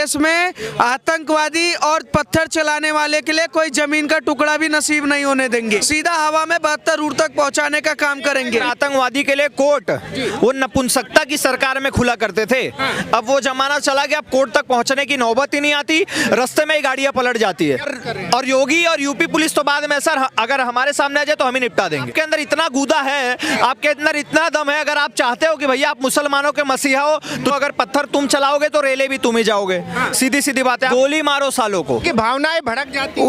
देश में आतंकवादी और पत्थर चलाने वाले के लिए कोई जमीन का टुकड़ा भी नसीब नहीं होने देंगे। सीधा हवा में 72 रूट तक पहुंचाने का काम करेंगे। आतंकवादी के लिए कोर्ट वो नपुंसकता की सरकार में खुला करते थे, अब वो जमाना चला गया, अब कोर्ट तक पहुंचने की नौबत ही नहीं आती, रास्ते में ही गाड़ियां पलट जाती है। और योगी और यूपी पुलिस तो बाद में सर अगर हमारे सामने आ जाए तो हम ही निपटा देंगे। आपके अंदर इतना गूदा है, आपके अंदर इतना दम है, अगर आप चाहते हो कि भैया आप मुसलमानों के मसीहा हो तो अगर पत्थर तुम चलाओगे तो रेले भी तुम ही जाओगे। सीधी सीधी बात है, गोली मारो सालों को। भावनाएं भड़क जाती,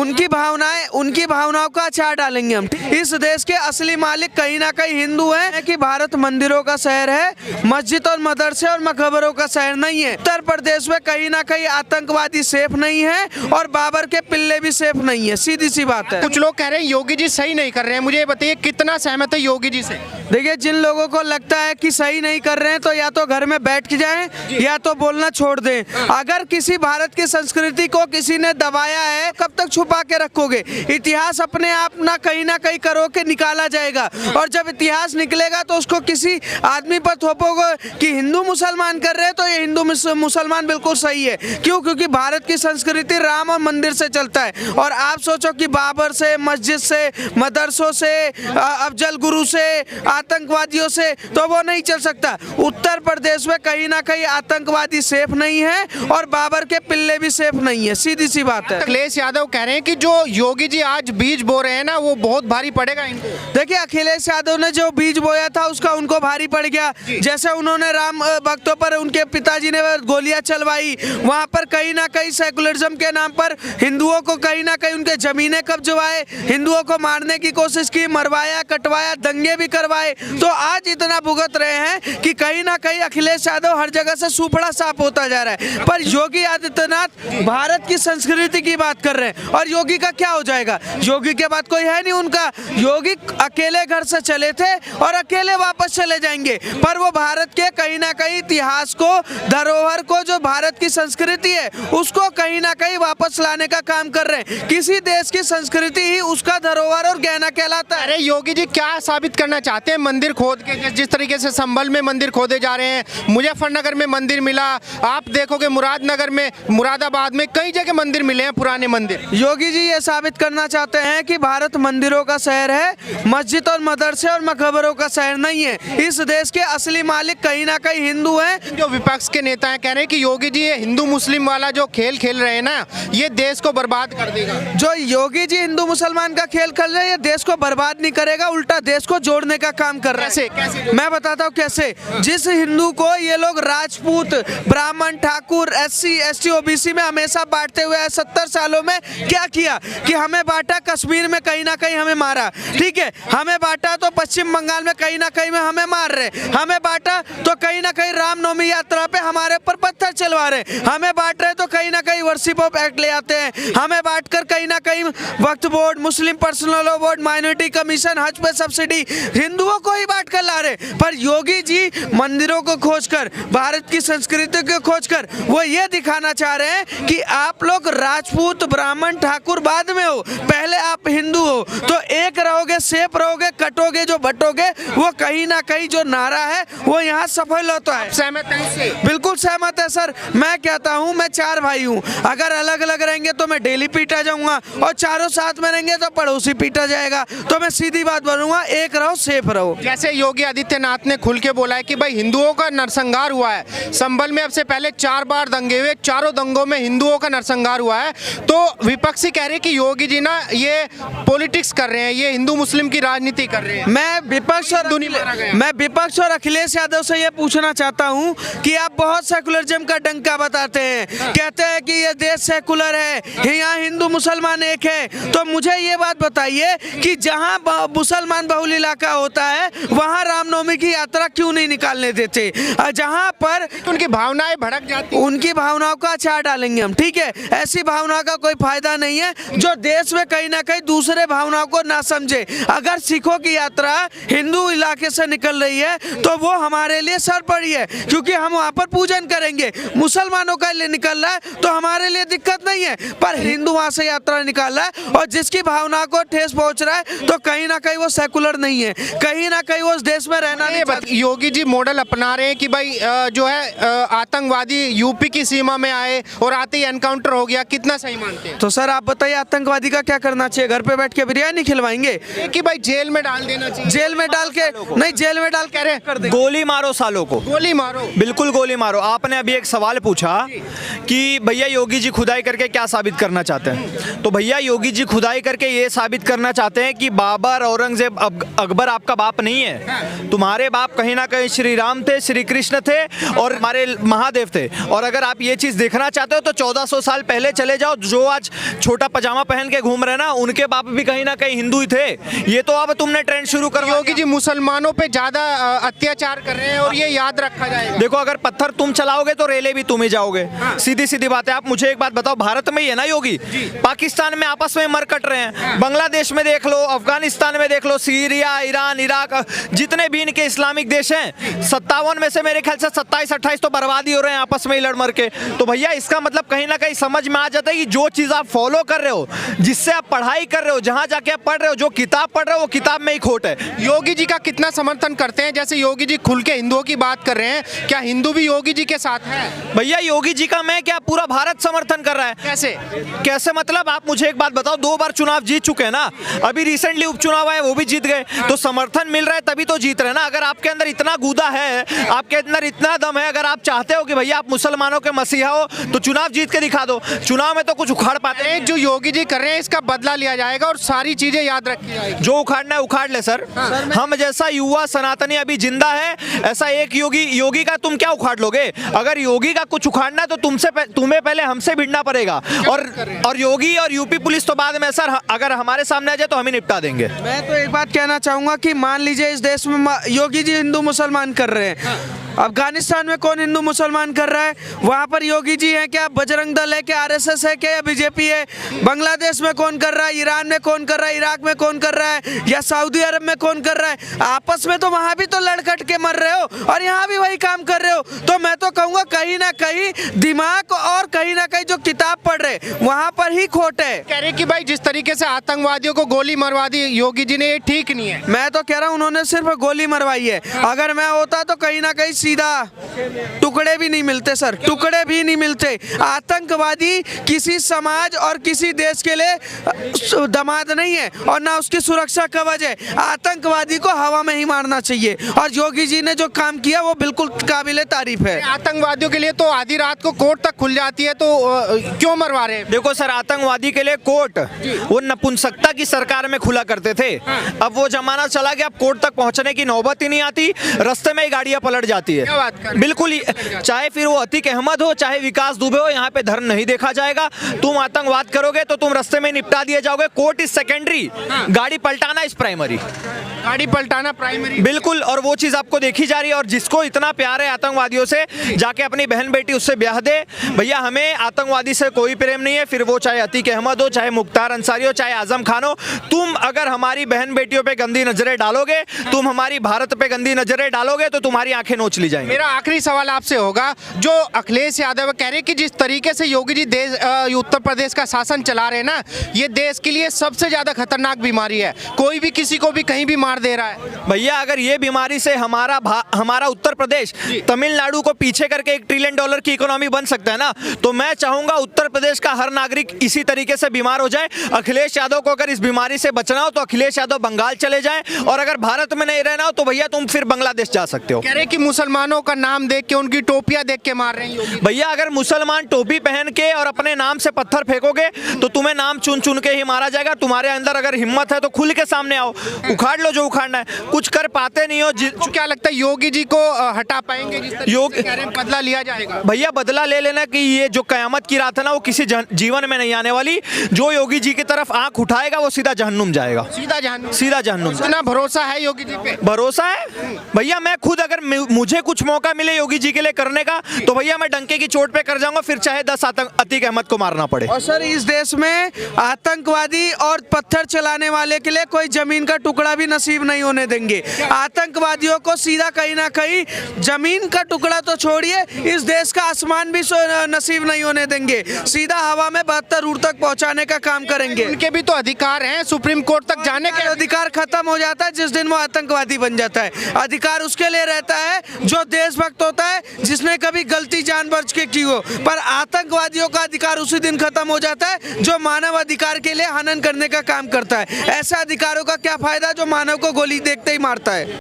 उनकी भावनाओं का अचार डालेंगे हम। इस देश के असली मालिक कहीं ना कहीं हिंदू हैं कि भारत मंदिरों का शहर है, मस्जिद और मदरसे और मकबरों का शहर नहीं है। उत्तर प्रदेश में कहीं ना कहीं आतंकवादी सेफ नहीं है और बाबर के पिल्ले भी सेफ नहीं है, सीधी सी बात है। कुछ लोग कह रहे हैं योगी जी सही नहीं कर रहे हैं, मुझे ये बताइए कितना सहमत है योगी जी से? देखिए, जिन लोगों को लगता है कि सही नहीं कर रहे हैं तो या तो घर में बैठ जाएं या तो बोलना छोड़ दें। अगर किसी भारत की संस्कृति को किसी ने दबाया है, कब तक छुपा के रखोगे? इतिहास अपने आप ना कहीं करो के निकाला जाएगा, और जब इतिहास निकलेगा तो उसको किसी आदमी पर थोपोगे कि हिंदू मुसलमान कर रहे हैं तो ये हिंदू मुसलमान बिल्कुल सही है। क्यों? क्योंकि भारत की संस्कृति राम और मंदिर से चलता है। और आप सोचो कि बाबर से, मस्जिद से, मदरसों से, अफजल गुरु से, आतंकवादियों से तो वो नहीं चल सकता। उत्तर प्रदेश में कहीं ना कहीं आतंकवादी सेफ नहीं है और बाबर के पिल्ले भी सेफ नहीं है, सीधी सी बात है। अखिलेश यादव कह रहे हैं कि जो योगी जी आज बीज बो रहे हैं ना, वो बहुत भारी पड़ेगा इनको। देखिए, अखिलेश यादव ने जो बीज बोया था उसका उनको भारी पड़ गया। जैसे उन्होंने राम भक्तों पर उनके पिताजी ने गोलियां चलवाई, वहां पर कहीं ना कहीं सेकुलरिज्म के नाम पर हिंदुओं को कहीं ना कहीं उनके जमीनें कब्जवाए, हिंदुओं को मारने की कोशिश की, मरवाया, कटवाया, दंगे भी करवाए। तो आज इतना भुगत रहे हैं कि कहीं ना कहीं अखिलेश यादव हर जगह से सूपड़ा साफ होता जा रहा है। पर योगी आदित्यनाथ भारत की संस्कृति की बात कर रहे हैं, और योगी का क्या हो जाएगा? योगी के बाद कोई है नहीं उनका। योगी अकेले घर से चले थे और अकेले वापस चले जाएंगे, पर वो भारत के कहीं ना कहीं इतिहास को, धरोहर को, जो भारत की संस्कृति है उसको कहीं ना कहीं वापस लाने का काम कर रहे हैं। किसी देश की संस्कृति ही उसका धरोहर और गहना कहलाता है। अरे योगी जी क्या साबित करना चाहते हैं? मंदिर खोद के, जिस तरीके से संभल में मंदिर खोदे जा रहे हैं, मुजफ्फरनगर में मंदिर मिला, आप देखोगे मुरादनगर में, मुरादाबाद में कई जगह मंदिर मिले हैं, पुराने मंदिर। योगी जी ये साबित करना चाहते हैं कि भारत मंदिरों का शहर है, मस्जिद और मदरसे और मकबरों का शहर नहीं है। इस देश के असली मालिक कहीं ना कहीं हिंदू हैं। जो विपक्ष के नेता हैं कह रहे हैं कि योगी जी ये हिंदू मुस्लिम वाला जो खेल खेल रहे हैं ना, ये देश को बर्बाद कर देगा। जो योगी जी हिंदू मुसलमान का खेल खेल रहे हैं, ये देश को बर्बाद नहीं करेगा, उल्टा देश को जोड़ने का काम कर रहा है। कैसे? मैं बताता हूँ कैसे। जिस हिंदू को ये लोग राजपूत, ब्राह्मण, ठाकुर, SC, ST, OBC में हमेशा बांटते हुए 70 सालों में क्या किया कि हमें बांटा, कश्मीर में कहीं ना कहीं हमें मारा, ठीक है, हमें बांटा तो पश्चिम बंगाल में कहीं ना कहीं में हमें मार रहे, हमें बांटा तो कहीं ना कहीं रामनवमी यात्रा पे हमारे ऊपर पत्थर चलवा रहे, हमें बांट रहे तो कहीं ना कहीं वर्शिप ऑफ एक्ट ले आते हैं, हमें बांट कर कहीं ना कहीं Waqf board, Muslim personal law board, minority commission, Haj पे सब्सिडी, हिंदुओं को ही बांट कर ला रहे। पर योगी जी मंदिरों को खोजकर, भारत की संस्कृति को खोजकर वो ये दिखाना चाह रहे हैं कि आप लोग राजपूत, ब्राह्मण, ठाकुर बाद में हो, पहले आप हिंदू हो, तो एक रहोगे, सेफ रहोगे, कटोगे जो बटोगे, वो कहीं ना कहीं जो नारा है वो यहाँ सफल होता है। सहमत है इससे? बिल्कुल सहमत है सर। मैं कहता हूँ, मैं 4 भाई हूँ, अगर अलग अलग रहेंगे तो मैं डेली पीटा जाऊंगा, और चारों साथ में रहेंगे तो पड़ोसी पीटा जाएगा। तो मैं सीधी बात बोलूंगा, एक रहो, सेफ रहो। जैसे योगी आदित्यनाथ ने खुल के बोला है कि भाई हिंदुओं का नरसंहार हुआ है, संभल में अब से पहले 4 बार दंगे हुए, चारों दंगों में हिंदुओं का नरसंहार हुआ है, तो विपक्षी कह रहे हैं कि योगी जी ना ये पॉलिटिक्स कर रहे हैं, ये हिंदू मुस्लिम की राजनीति कर रहे हैं। मैं विपक्ष और अखिलेश यादव से ये पूछना चाहता हूँ कि आप बहुत सेकुलरिज्म का डंका बताते हैं, कहते हैं कि ये देश सेकुलर है, यहाँ हिंदू मुसलमान एक है, तो मुझे ये बात बताइए कि जहाँ मुसलमान बहुल इलाका होता है वहाँ रामनवमी की यात्रा क्यों नहीं निकालने देते? जहाँ पर उनकी भावनाएं भड़क जाती, उनकी भावनाओं का अचार डालेंगे हम, ठीक है? ऐसी भावनाओं का कोई फायदा नहीं है जो देश में कहीं ना कहीं दूसरे भावनाओं को ना समझे। अगर सिखों की यात्रा हिंदू इलाके से निकल रही है तो वो हमारे लिए सर पड़ी है, क्योंकि हम वहाँ पर पूजन करेंगे। मुसलमानों का लिए निकल रहा है तो हमारे लिए दिक्कत नहीं है, पर हिंदू वहाँ से यात्रा निकाल रहा है और जिसकी भावना को ठेस पहुँच रहा है तो कहीं ना कहीं वो सेकुलर नहीं है, कहीं कहीं ना कहीं वो उस देश में रहना नहीं चाहते। योगी जी मॉडल अपना रहे हैं कि भाई जो है आतंकवादी यूपी की सीमा में आए और आते ही एनकाउंटर हो गया, कितना सही मानते हैं? तो सर आप बताइए आतंकवादी का क्या करना चाहिए? घर पे बैठ के बिरयानी खिलवाएंगे कि भाई जेल में डाल देना चाहिए? जेल में डाल के नहीं, जेल में डाल के कर दे। गोली मारो सालों को, गोली मारो, बिल्कुल गोली मारो। आपने अभी एक सवाल पूछा कि भैया योगी जी खुदाई करके क्या साबित करना चाहते हैं, तो भैया योगी जी खुदाई करके ये साबित करना चाहते हैं कि बाबर, औरंगजेब, अकबर आपका बाप नहीं है। तुम्हारे बाप कहीं ना कहीं श्री राम थे, श्री कृष्ण थे और हमारे महादेव थे। और अगर आप ये चीज देखना चाहते हो तो 1400 साल पहले चले जाओ। जो आज छोटा पजामा पहन के घूम रहे ना, उनके बाप भी कहीं ना कहीं हिंदू ही थे। ये तो अब तुमने ट्रेंड शुरू कर। योगी जी मुसलमानों पे ज्यादा अत्याचार कर रहे हैं और ये याद रखा जाएगा। देखो अगर पत्थर तुम चलाओगे तो रेले भी तुम ही जाओगे। सीधी सीधी बात है। आप मुझे एक बात बताओ, भारत में ही है ना योगी, पाकिस्तान में आपस में मर कट रहे हैं, बांग्लादेश में देख लो, अफगानिस्तान में देख लो, सीरिया, ईरान, इराक, जितने भी इनके इस्लामिक देश हैं, 57 में से मेरे ख्याल से 27-28 तो बर्बादी हो रहे हैं आपस में ही लड़ मर के। तो भैया इसका मतलब कहीं ना कहीं समझ में आ जाता है कि जो चीज आप फॉलो कर रहे हो, जिससे आप पढ़ाई कर रहे हो, जहां जाके आप पढ़ रहे हो, जो किताब पढ़ रहे हो, वो किताब में ही खोट है। योगी जी का कितना समर्थन करते हैं? जैसे योगी जी खुल के हिंदुओं की बात कर रहे हैं, क्या हिंदू भी योगी जी के साथ है? भैया योगी जी का मैं क्या, पूरा भारत समर्थन कर रहा है। कैसे मतलब? आप मुझे एक बात बताओ, 2 बार चुनाव जीत चुके हैं ना, अभी रिसेंटली उपचुनाव आए वो भी जीत गए, तो समर्थन मिल रहा है तभी तो जीत रहे हैं ना। अगर आपके अंदर इतना गूदा है, आपके अंदर इतना दम है, अगर आप चाहते हो कि भैया आप मुसलमानों के मसीहा हो, तो चुनाव जीत के दिखा दो। चुनाव में तो कुछ उखाड़ पाते हैं। जो योगी जी कर रहे हैं इसका बदला लिया जाएगा और सारी चीजें याद रखी जाएगी। जो उखाड़ना है उखाड़ ले सर। हम जैसा युवा सनातनी अभी जिंदा है, ऐसा एक योगी का तुम क्या उखाड़ लोगे? अगर योगी का कुछ उखाड़ना है तो तुम्हें पहले हमसे भिड़ना पड़ेगा। और योगी और यूपी पुलिस तो बाद में सर, अगर हमारे सामने आ जाए तो हम ही निपटा देंगे। मैं तो एक बात कहना चाहूंगा कि मान लीजिए इस देश में योगी जी हिंदू मुसलमान कर रहे हैं, अफगानिस्तान में कौन हिंदू मुसलमान कर रहा है? वहां पर योगी जी हैं क्या? बजरंग दल है क्या? आरएसएस है क्या? या बीजेपी है? बांग्लादेश में कौन कर रहा है? ईरान में कौन कर रहा है? इराक में कौन कर रहा है? या सऊदी अरब में कौन कर रहा है? आपस में तो वहां भी तो लड़कट के मर रहे हो और यहाँ भी वही काम कर रहे हो। तो मैं तो कहूंगा कहीं ना कहीं दिमाग और कहीं ना कहीं जो किताब पढ़ रहे वहां पर ही खोट है। कह रहे कि भाई जिस तरीके से आतंकवादियों को गोली मरवा दी योगी जी ने, ये ठीक नहीं है। मैं तो कह रहा हूं उन्होंने सिर्फ गोली मरवाई है। अगर मैं होता तो कहीं ना कहीं सीधा टुकड़े भी नहीं मिलते सर, टुकड़े भी नहीं मिलते। आतंकवादी किसी समाज और किसी देश के लिए दामाद नहीं है और ना उसकी सुरक्षा कवच है। आतंकवादी को हवा में ही मारना चाहिए और योगी जी ने जो काम किया वो बिल्कुल काबिले तारीफ है। आतंकवादियों के लिए तो आधी रात को कोर्ट तक खुल जाती है, तो क्यों मरवा रहे हैं? देखो सर, आतंकवादी के लिए कोर्ट वो नपुंसकता की सरकार में खुला करते थे। अब वो जमाना चला गया, अब कोर्ट तक पहुंचने की नौबत ही नहीं आती, रास्ते में ही गाड़ियां पलट जाती है। क्या बात कर रहे हैं? बिल्कुल ही, चाहे फिर वो अतीक अहमद हो, चाहे विकास दुबे हो, यहाँ पे धर्म नहीं देखा जाएगा। तुम आतंकवाद करोगे तो तुम रास्ते में निपटा दिए जाओगे। कोर्ट इज सेकेंडरी, गाड़ी पलटाना इज प्राइमरी। गाड़ी पलटाना प्राइमरी, बिल्कुल। और वो चीज आपको देखी जा रही है। और जिसको इतना प्यार है आतंकवादियों से, जाके अपनी बहन बेटी उससे ब्याह दे। भैया हमें आतंकवादी से कोई प्रेम नहीं है, फिर वो चाहे अतीक अहमद हो, चाहे मुख्तार अंसारी हो, चाहे आजम खान हो। तुम अगर हमारी बहन बेटियों पे गंदी नजरें डालोगे, तुम हमारी भारत पे गंदी नजरें डालोगे, तो तुम्हारी आंखें नोच ली जाएंगी। मेरा आखिरी सवाल आपसे होगा, जो अखिलेश यादव कह रहे कि जिस तरीके से योगी जी उत्तर प्रदेश का शासन चला रहे हैं ना, ये देश के लिए सबसे ज्यादा खतरनाक बीमारी है। कोई भी किसी को भी कहीं भी मार दे रहा है। भैया अगर ये बीमारी से हमारा उत्तर प्रदेश तमिलनाडु को पीछे करके $1 ट्रिलियन की इकोनॉमी बन सकता है ना, तो मैं चाहूंगा उत्तर प्रदेश का हर नागरिक इसी तरीके से बीमार हो जाए। अखिलेश यादव को अगर इस बीमारी से बचना हो तो अखिलेश यादव बंगाल चले जाए, और अगर भारत में नहीं रहना हो तो भैया तुम फिर बांग्लादेश जा सकते हो। कह रहे कि मुसलमानों का नाम देख के, उनकी टोपियां देख के मार रहे हैं योगी। भैया अगर मुसलमान टोपी पहन के और अपने नाम से पत्थर फेंकोगे तो तुम्हें नाम चुन चुन के ही मारा जाएगा। तुम्हारे अंदर अगर हिम्मत है तो खुल के सामने आओ, उखाड़ लो जो उखाड़ना है। कुछ कर पाते नहीं हो। क्या लगता है योगी जी को हटा पाएंगे? जिस तरीके से कह रहे हैं बदला लिया जाएगा। भैया बदला ले लेना कि ये जो कयामत की रात है ना, वो किसी जीवन में नहीं आने वाली। जो योगी जी की तरफ आंख उठाएगा वो सीधा जहन्नुम जाएगा, सीधा जहन्नुम। सीधा जहन्नुम। इतना भरोसा है योगी जी पे? भरोसा है भैया। मैं खुद अगर मुझे कुछ मौका मिले योगी जी के लिए करने का, तो भैया मैं डंके की चोट पे कर जाऊंगा, फिर चाहे 10 अतीक अहमद को मारना पड़े। और सर इस देश में आतंकवादी और पत्थर चलाने वाले के लिए कोई जमीन का टुकड़ा भी नसीब नहीं होने देंगे। आतंकवादियों को सीधा कहीं ना कहीं जमीन का टुकड़ा तो छोड़िए, इस देश का आसमान भी नसीब अचीव नहीं होने देंगे, सीधा हवा में 72 रूट तक पहुंचाने का काम करेंगे। उनके भी तो अधिकार हैं सुप्रीम कोर्ट तक जाने के। अधिकार खत्म हो जाता है जिस दिन वो आतंकवादी बन जाता है। अधिकार उसके लिए रहता है जो देशभक्त होता है, जिसने कभी गलती जानबूझ के की हो, पर आतंकवादियों का अधिकार उसी दिन खत्म हो जाता है जो मानव अधिकार के लिए हनन करने का काम करता है। ऐसे अधिकारों का क्या फायदा जो मानव को गोली देखते ही मारता है।